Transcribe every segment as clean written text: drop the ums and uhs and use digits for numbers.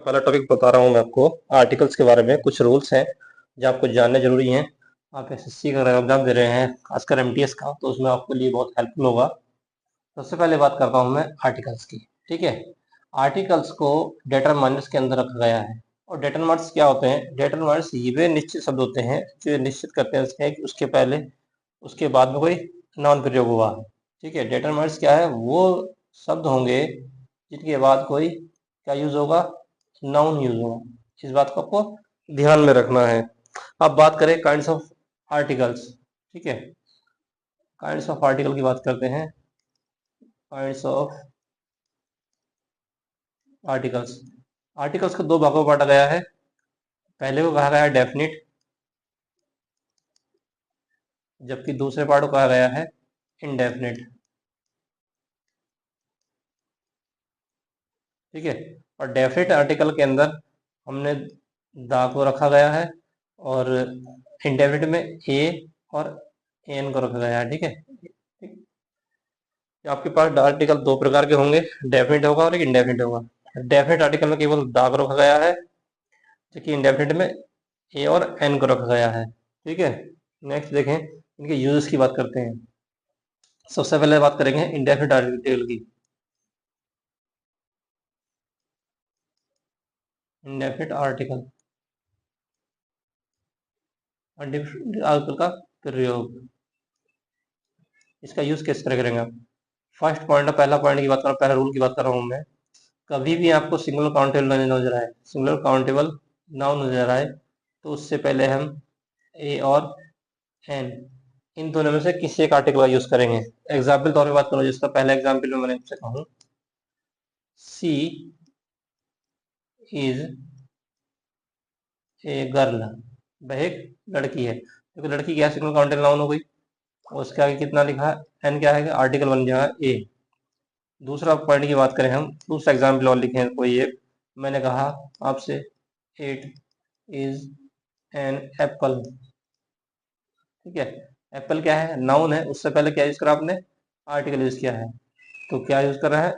पहला टॉपिक बता रहा हूँ मैं आपको आर्टिकल्स के बारे में। कुछ रूल्स हैं जो आपको जानने जरूरी हैं। आप एसएससी का एग्जाम दे रहे हैं, खासकर एमटीएस का, तो उसमें आपके लिए बहुत हेल्पफुल होगा। सबसे पहले बात करता हूँ मैं आर्टिकल्स की। ठीक है, आर्टिकल्स को डेटरमाइनर्स के अंदर रखा गया है। और डेटरमाइनर्स क्या होते हैं? डेटरमाइनर्स ये निश्चित शब्द होते हैं जो निश्चित करते हैं कि उसके पहले उसके बाद में कोई नाउन प्रयोग हुआ है। ठीक है, डेटरमाइनर्स क्या है? वो शब्द होंगे जिनके बाद कोई क्या यूज होगा? नाउन यूज होगा। इस बात को आपको ध्यान में रखना है। अब बात करें काइंड्स ऑफ आर्टिकल्स। ठीक है, काइंड्स ऑफ आर्टिकल की बात करते हैं। काइंड्स ऑफ आर्टिकल्स, आर्टिकल्स को दो भागों में बांटा गया है। पहले को कहा गया है डेफिनिट, जबकि दूसरे पार्ट को कहा गया है इनडेफिनिट। ठीक है, और डेफिनिट आर्टिकल के अंदर हमने दा को रखा गया है और इनडेफिनिट में ए और एन को रखा गया है। ठीक है, आपके पास आर्टिकल दो प्रकार के होंगे, डेफिनिट होगा और एक इनडेफिनिट होगा। डेफिनिट आर्टिकल में केवल दा को रखा गया है, जबकि इनडेफिनिट में ए और एन को रखा गया है। ठीक है, नेक्स्ट देखें, इनके यूजेस की बात करते हैं। सबसे पहले बात करेंगे इनडेफिनिट आर्टिकल की। इनडेफिनिट आर्टिकल, आर्टिकल का प्रयोग, इसका यूज किस तरह करेंगे आप? फर्स्ट पॉइंट, पहला पॉइंट की बात कर रहा हूँ, पहला रूल की बात कर रहा हूँ मैं। कभी भी आपको सिंगल काउंटेबल नजर आए, सिंगल काउंटेबल नाउन नजर आए, तो उससे पहले हम ए और एन, इन दोनों में से किसी एक आर्टिकल का यूज करेंगे। एग्जाम्पल तौर पे बात करूँ, जिसका पहला एग्जाम्पल में मैंने आपसे कहूँ, सी इज ए गर्ल, वह एक लड़की है। क्योंकि लड़की क्या सिंगल काउंटेबल नाउन हो गई, और उसके आगे कितना लिखा है? एन क्या है? आर्टिकल बन जाएगा ए। दूसरा पॉइंट की बात करें हम, दूसरा एग्जाम्पल और लिखें कोई एक। मैंने कहा आपसे इट इज एन एप्पल। ठीक है, एप्पल क्या है? नाउन है। उससे पहले क्या यूज करा आपने? आर्टिकल यूज किया है। तो क्या यूज कर रहा है?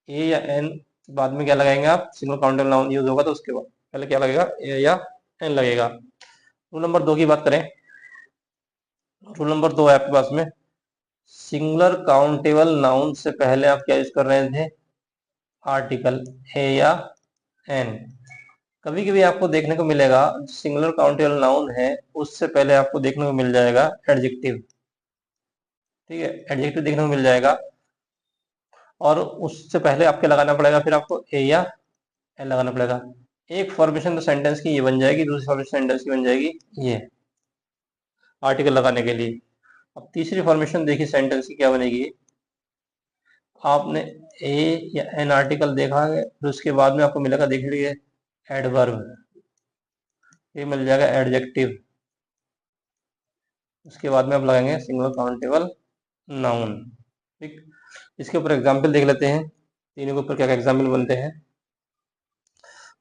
ए या एन, बाद में क्या लगाएंगे आप? सिंगल काउंटेबल नाउन यूज होगा तो उसके बाद पहले क्या लगेगा? ए या एन लगेगा। रूल नंबर 2 की बात करें, रूल नंबर 2 है आपके पास में, सिंगुलर काउंटेबल नाउन से पहले आप क्या यूज कर रहे थे? आर्टिकल ए या एन। कभी कभी आपको देखने को मिलेगा सिंगुलर काउंटेबल नाउन है, उससे पहले आपको देखने को मिल जाएगा एडजेक्टिव। ठीक है, एडजेक्टिव देखने को मिल जाएगा, और उससे पहले आपके लगाना पड़ेगा फिर आपको ए या एन लगाना पड़ेगा। एक फॉर्मेशन तो सेंटेंस की ये बन जाएगी, दूसरी फॉर्मेशन सेंटेंस की बन जाएगी ये, आर्टिकल लगाने के लिए। अब तीसरी फॉर्मेशन देखिए सेंटेंस की क्या बनेगी। आपने ए या एन आर्टिकल देखा है, फिर उसके बाद में आपको मिलेगा, देख लीजिए, एडवर्ब, ये मिल जाएगा एडजेक्टिव। उसके बाद में आप लगाएंगे सिंगल काउंटेबल नाउन। ठीक, इसके ऊपर एग्जाम्पल देख लेते हैं, तीनों के ऊपर क्या क्या एग्जाम्पल बनते हैं।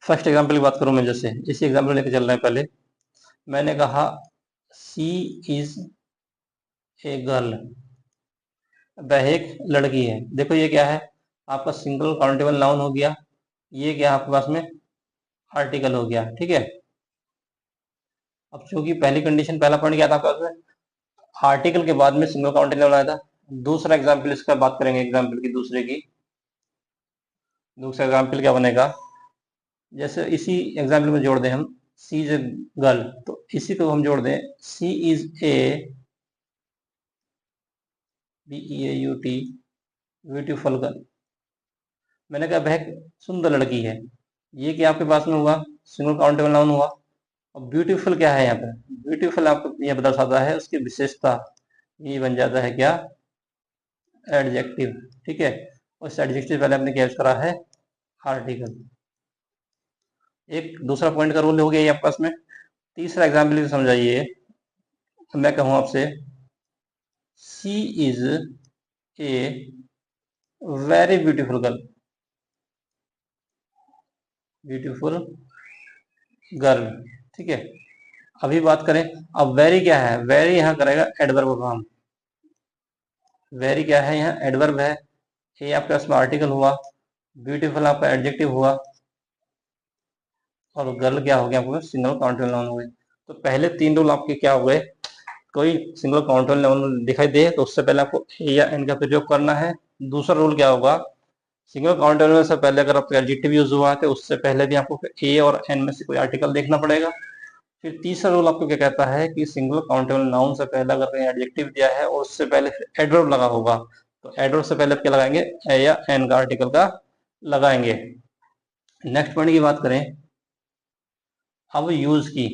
फर्स्ट एग्जाम्पल की बात करूं मैं, जैसे इसी एग्जाम्पल लेके चल रहे हैं। पहले मैंने कहा सी इज ए गर्ल, वह एक लड़की है। देखो ये क्या है? आपका सिंगल काउंटेबल नाउन हो गया, ये क्या आपके पास में? आर्टिकल हो गया। ठीक है, अब चूंकि पहली कंडीशन, पहला पॉइंट क्या था आपके पास में? आर्टिकल के बाद में सिंगल काउंटेबल नाउन आया था। दूसरा एग्जाम्पल इसका बात करेंगे, एग्जाम्पल की दूसरे की। दूसरा एग्जाम्पल क्या बनेगा? जैसे इसी एग्जाम्पल में जोड़ दें हम, सी इज ए गर्ल, तो इसी को हम जोड़ दें, she is a BEAUT beautiful girl. मैंने कहा वह सुंदर लड़की है, ये क्या आपके पास में हुआ? सिंगल काउंटेबल नाउन हुआ। और ब्यूटीफुल क्या है यहाँ पे? ब्यूटीफुल आपको यह बता सकता है उसकी विशेषता, ये बन जाता है क्या? एडजेक्टिव। ठीक है, उस एडजेक्टिव पहले आपने क्या यूज करा है? आर्टिकल। एक दूसरा पॉइंट का रूल हो गया ये आपके पास में। तीसरा एग्जाम्पल समझाइए, तो मैं कहूँ आपसे she is a very beautiful girl, beautiful girl. ठीक है, अभी बात करें, अब वेरी क्या है? वेरी यहाँ करेगा एडवर्ब काम। वेरी क्या है? यहाँ एडवर्ब है। ये आपके पास में आर्टिकल हुआ, ब्यूटीफुल आपका एडजेक्टिव हुआ। और गर्ल क्या हो गया आपको, सिंगल काउंटेबल नाउन हो गए। तो पहले 3 रूल आपके क्या हो गए, कोई सिंगल काउंटेबल नाउन दिखाई दे तो उससे पहले आपको ए या एन का प्रयोग करना है। दूसरा रूल क्या होगा, सिंगल काउंटेबल में से पहले अगर आपका एडजेक्टिव यूज हुआ है तो उससे पहले भी आपको ए और एन में से कोई आर्टिकल देखना पड़ेगा। फिर तीसरा रूल आपको क्या कहता है कि सिंगल काउंटेबल नाउन से पहले अगर कहीं एडजेक्टिव दिया है और उससे पहले फिर एडवर्ब लगा होगा तो एडवर्ब से पहले आप क्या लगाएंगे, ए या एन का आर्टिकल का लगाएंगे। नेक्स्ट पॉइंट की बात करें अब यूज की,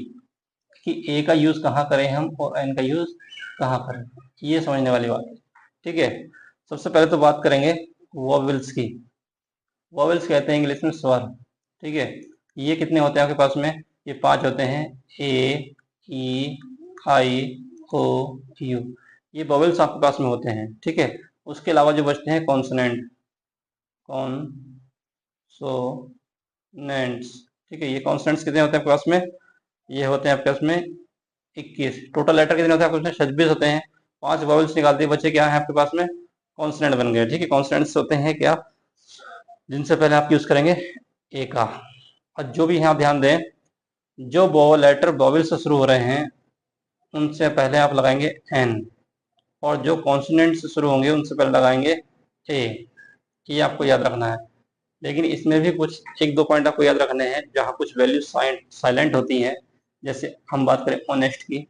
कि ए का यूज कहाँ करें हम और एन का यूज कहाँ करें, ये समझने वाली बात है। ठीक है, सबसे पहले तो बात करेंगे वोवेल्स की। वोवेल्स कहते हैं इंग्लिश में स्वर। ठीक है, ये कितने होते हैं आपके पास में, ये 5 होते हैं, ए ई आई ओ यू, ये वोवेल्स आपके पास में होते हैं। ठीक है, उसके अलावा जो बचते हैं कॉन्सोनेंट, कॉन्सोनेंट्स। ठीक है, ये कॉन्सोनेंट्स कितने होते हैं आपके पास में, ये होते हैं आपके पास में 21। टोटल लेटर कितने होते हैं आपके पास में, 26 होते हैं। 5 वोवेल्स निकाल दिए, बच्चे क्या है आपके पास में, कॉन्सोनेंट बन गए। ठीक है, कॉन्सोनेंट्स होते हैं क्या, जिनसे पहले आप यूज करेंगे ए का। और जो भी यहाँ ध्यान दें, जो लेटर वोवेल से शुरू हो रहे हैं उनसे पहले आप लगाएंगे एन, और जो कॉन्सोनेंट से शुरू होंगे उनसे पहले लगाएंगे ए। ये आपको याद रखना है। लेकिन इसमें भी कुछ 1-2 पॉइंट आपको याद रखने हैं जहाँ कुछ वैल्यू साइलेंट होती हैं। जैसे हम बात करें ऑनेस्ट की,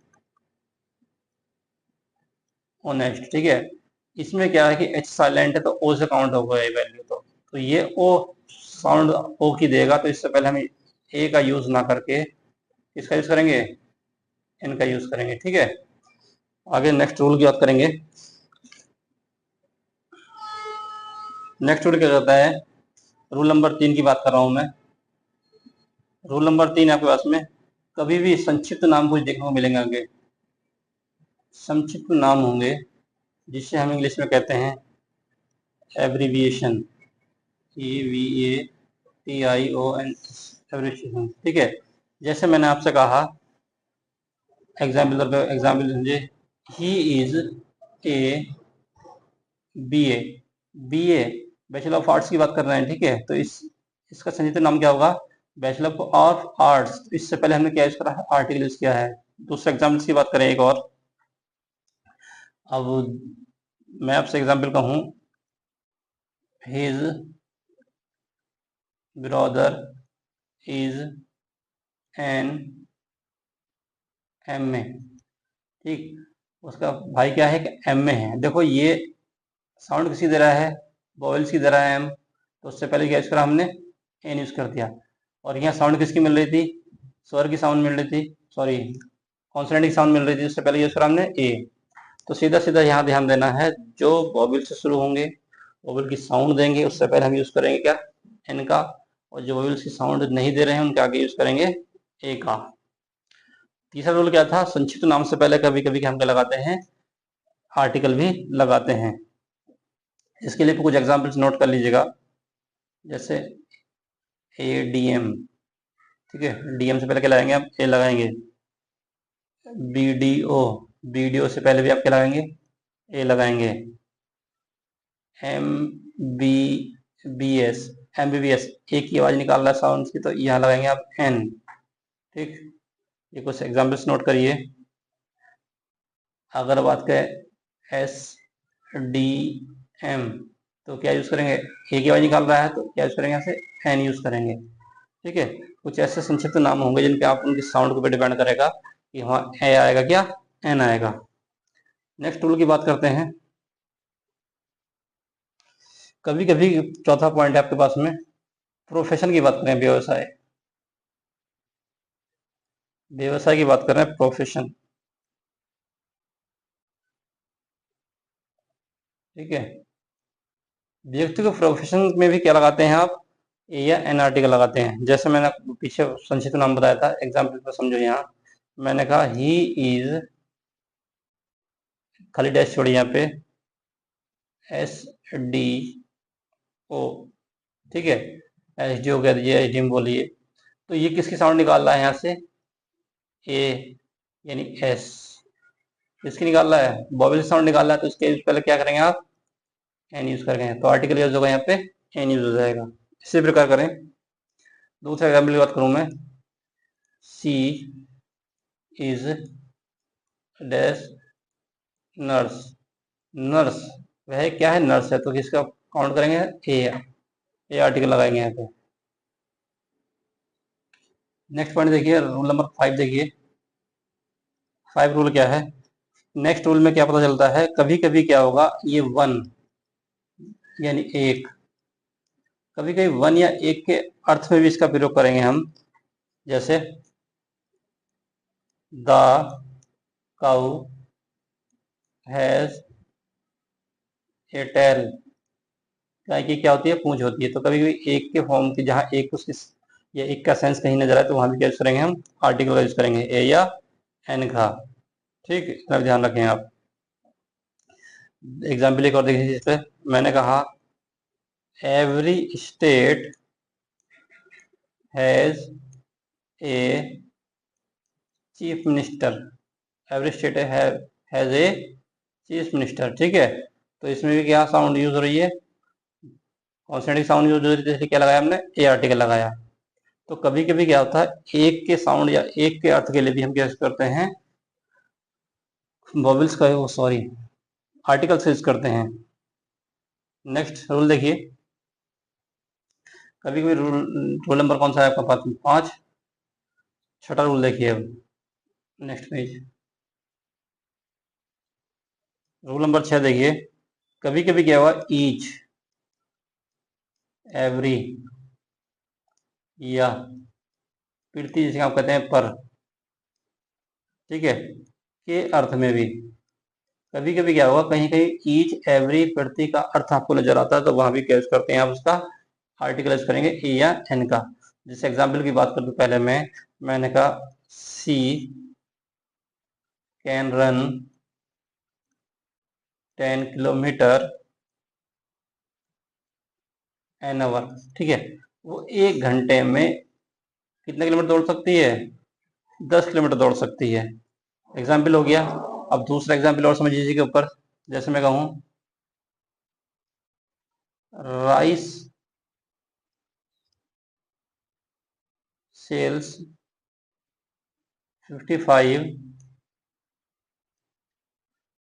ऑनेस्ट। ठीक है, इसमें क्या है कि एच साइलेंट है तो ओ से काउंट होगा ये वैल्यू, तो ये ओ साउंड ओ की देगा, तो इससे पहले हम ए का यूज ना करके इसका यूज करेंगे, एन का यूज करेंगे। ठीक है, आगे नेक्स्ट रूल की बात करेंगे। नेक्स्ट रूल क्या कहता है, रूल नंबर 3 की बात कर रहा हूं मैं। रूल नंबर 3 आपके पास में कभी भी संक्षिप्त नाम कुछ देखने को मिलेंगे आगे, संक्षिप्त नाम होंगे जिससे हम इंग्लिश में कहते हैं एब्रीविएशन, EVATION, एब्रीविएशन। ठीक है, जैसे मैंने आपसे कहा एग्जाम्पल समझे, he is a BA bachelor of arts की बात कर रहे हैं। ठीक है, तो इसका संक्षिप्त नाम क्या होगा, बैचलर ऑफ आर्ट्स। तो इससे पहले हमने क्या यूज करा है, आर्टिकल यूज किया है। दूसरे एग्जाम्पल्स की बात करें एक और, अब मैं आपसे एग्जाम्पल कहूँ, his brother is an MA। ठीक, उसका भाई क्या है कि MA है। देखो ये साउंड किसी दे रहा है, वोवेल्स की दे रहा है एम, तो उससे पहले क्या यूज करा हमने, एन यूज कर दिया। और यहाँ साउंड किसकी मिल रही थी, स्वर की साउंड मिल रही थी, सॉरी कॉन्सोनेंट की साउंड मिल रही थी, उससे पहले यूज करा हमने ए। तो सीधा सीधा यहाँ ध्यान देना है, जो वोवेल से शुरू होंगे, वोवेल की साउंड देंगे, उससे पहले हम यूज करेंगे क्या, एन का। और जो वोवेल्स की साउंड नहीं दे रहे हैं उनके आगे यूज करेंगे ए का। तीसरा रूल क्या था, संक्षिप्त नाम से पहले कभी कभी हम क्या लगाते हैं, आर्टिकल भी लगाते हैं। इसके लिए कुछ एग्जाम्पल्स नोट कर लीजिएगा, जैसे ADM। ठीक है, DM से पहले क्या लगाएंगे आप, ए लगाएंगे। BDO से पहले भी आप क्या लगाएंगे, ए लगाएंगे। MBBS एक की आवाज निकाल रहा है साउंड की, तो यहाँ लगाएंगे आप एन। ठीक, ये कुछ एग्जाम्पल्स नोट करिए। अगर बात करें SDM तो क्या यूज करेंगे, ए की आवाज निकाल रहा है तो क्या यूज करेंगे, यहाँ से एन यूज करेंगे। ठीक है, कुछ ऐसे संक्षिप्त नाम होंगे जिनके आप उनकी साउंड के ऊपर डिपेंड करेगा कि वहाँ ए आएगा क्या, एन आएगा। नेक्स्ट रूल की बात करते हैं। कभी कभी चौथा पॉइंट है आपके पास में, प्रोफेशन की बात करें, व्यवसाय, व्यवसाय की बात कर रहे हैं, प्रोफेशन। ठीक है, व्यक्ति को प्रोफेशन में भी क्या लगाते हैं आप, ए या एन आर्टिकल लगाते हैं। जैसे मैंने पीछे संक्षिप्त नाम बताया था, एग्जाम्पल पर समझो। यहाँ मैंने कहा ही इज, खाली डैश छोड़ी यहाँ पे, SDO। ठीक है, SDO कह दीजिए, SDM बोलिए। तो ये किसकी साउंड निकाल रहा है यहाँ से, ए यानी एस, किसकी निकाल रहा है, वोवेल साउंड निकाल रहा है, तो इसके पहले क्या करेंगे आप, एन यूज करेंगे, तो आर्टिकल यूज होगा यहाँ पे एन यूज हो जाएगा। इसी प्रकार करें। दूसरे एग्जाम्पल की बात करूं मैं, सी इज डैश नर्स। नर्स वह क्या है, नर्स है, तो किसका काउंट करेंगे, ए आर्टिकल लगाएंगे यहाँ पे। नेक्स्ट पॉइंट देखिए, रूल नंबर 5 देखिए। 5 रूल क्या है, नेक्स्ट रूल में क्या पता चलता है, कभी कभी क्या होगा, ये 1 यानी एक, कभी कभी 1 या 1 के अर्थ में भी इसका प्रयोग करेंगे हम, जैसे the cow has a tail, गाय की क्या होती है, पूंछ होती है। तो कभी कभी एक के फॉर्म की, जहाँ एक उसकी या एक का सेंस कहीं नजर आए, तो वहां भी क्या यूज करेंगे हम, आर्टिकल का यूज करेंगे, ए या एन का। ठीक, इतना ध्यान रखें आप। एग्जाम्पल एक और देखिए, जिस पे मैंने कहा every state has a chief minister. Every state has a chief minister, ठीक है। तो इसमें भी क्या साउंड यूज हो रही है, कॉन्सोनेंट साउंड यूज हो रही है, जैसे क्या लगाया हमने, ए आर्टिकल लगाया। तो कभी कभी क्या होता है, एक के साउंड या एक के अर्थ के लिए भी हम क्या करते हैं, वॉवेल्स का, वो सॉरी, आर्टिकल्स यूज करते हैं। नेक्स्ट रूल देखिए, कभी कभी रूल नंबर कौन सा है आपका पास, 5। छठा रूल देखिए अब, नेक्स्ट पेज, रूल नंबर 6 देखिए। कभी कभी क्या हुआ, ईच, एवरी या प्रति, जिसे आप कहते हैं पर, ठीक है, के अर्थ में भी कभी कभी क्या होगा, कहीं कहीं ईच एवरी प्रति का अर्थ आपको नजर आता है, तो वहां भी क्या यूज करते हैं आप उसका, आर्टिकल यूज करेंगे ए या एन का। जैसे एग्जाम्पल की बात करूँ पहले मैंने कहा she can run 10 kilometre an hour, ठीक है। वो 1 घंटे में कितने किलोमीटर दौड़ सकती है, 10 किलोमीटर दौड़ सकती है। एग्जाम्पल हो गया। अब दूसरा एग्जाम्पल और समझिए इसी के ऊपर, जैसे मैं कहूँ राइस सेल्स 55